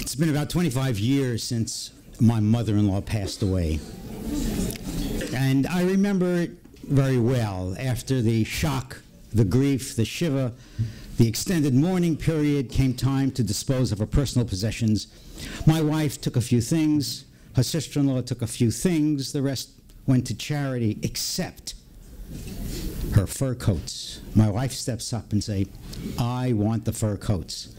It's been about 25 years since my mother-in-law passed away. And I remember it very well. After the shock, the grief, the shiva, the extended mourning period, came time to dispose of her personal possessions. My wife took a few things. Her sister-in-law took a few things. The rest went to charity, except her fur coats. My wife steps up and says, "I want the fur coats."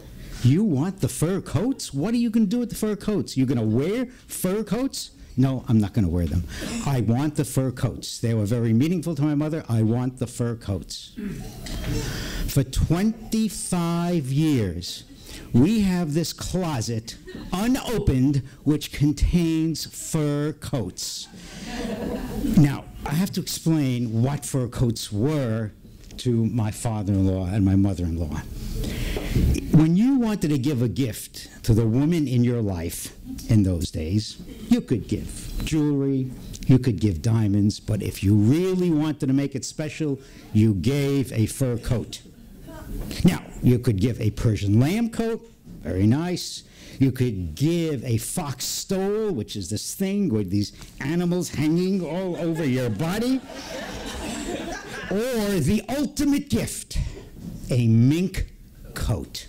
"You want the fur coats? What are you going to do with the fur coats? You're going to wear fur coats?" "No, I'm not going to wear them. I want the fur coats. They were very meaningful to my mother. I want the fur coats." For 25 years, we have this closet unopened which contains fur coats. Now, I have to explain what fur coats were to my father-in-law and my mother-in-law. When you wanted to give a gift to the woman in your life in those days, you could give jewelry, you could give diamonds, but if you really wanted to make it special, you gave a fur coat. Now, you could give a Persian lamb coat, very nice. You could give a fox stole, which is this thing with these animals hanging all over your body. Or the ultimate gift, a mink coat.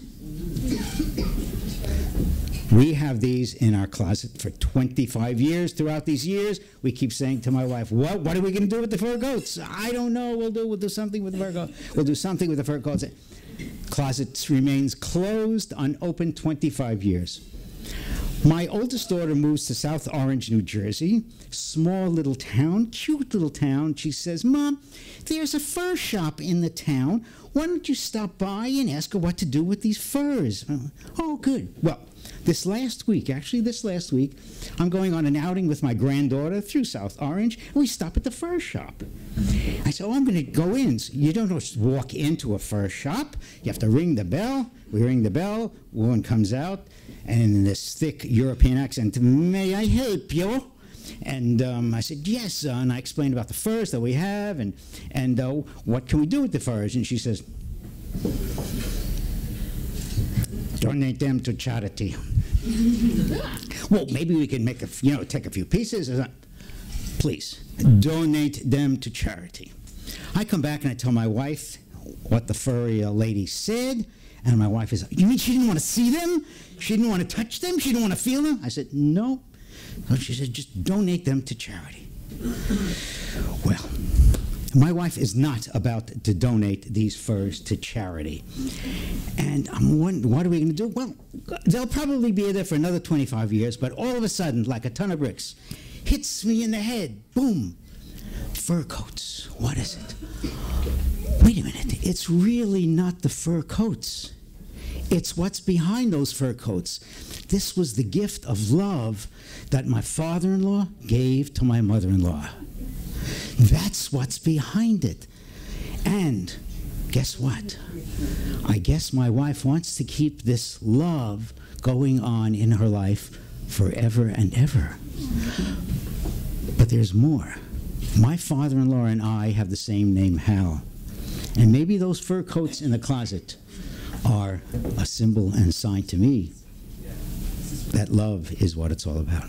We have these in our closet for 25 years. Throughout these years, we keep saying to my wife, what are we going to do with the fur coats? "I don't know. We'll do something with the fur coats. We'll do something with the fur coats." Closet remains closed, unopened, 25 years. My oldest daughter moves to South Orange, New Jersey, small little town, cute little town. She says, "Mom, there's a fur shop in the town. Why don't you stop by and ask her what to do with these furs?" "Oh, good." Well, this last week, I'm going on an outing with my granddaughter through South Orange, and we stop at the fur shop. I said, I'm going to go in. So you don't just walk into a fur shop. You have to ring the bell. We ring the bell. Woman comes out, and in this thick European accent, "May I help you?" And I said, "Yes," and I explained about the furs that we have, and what can we do with the furs? And she says, "Donate them to charity." "Well, maybe we can make take a few pieces. Please, donate them to charity." I come back and I tell my wife what the furry lady said, and my wife is, "You mean she didn't want to see them? She didn't want to touch them? She didn't want to feel them?" I said, "No." So she said, "Just donate them to charity." Well, my wife is not about to donate these furs to charity. And I'm wondering, what are we going to do? Well, they'll probably be there for another 25 years, but all of a sudden, like a ton of bricks, hits me in the head. Boom. Fur coats. What is it? Wait a minute. It's really not the fur coats. It's what's behind those fur coats. This was the gift of love that my father-in-law gave to my mother-in-law. That's what's behind it. And guess what? I guess my wife wants to keep this love going on in her life forever and ever. But there's more. My father-in-law and I have the same name, Hal. And maybe those fur coats in the closet are a symbol and sign to me that love is what it's all about.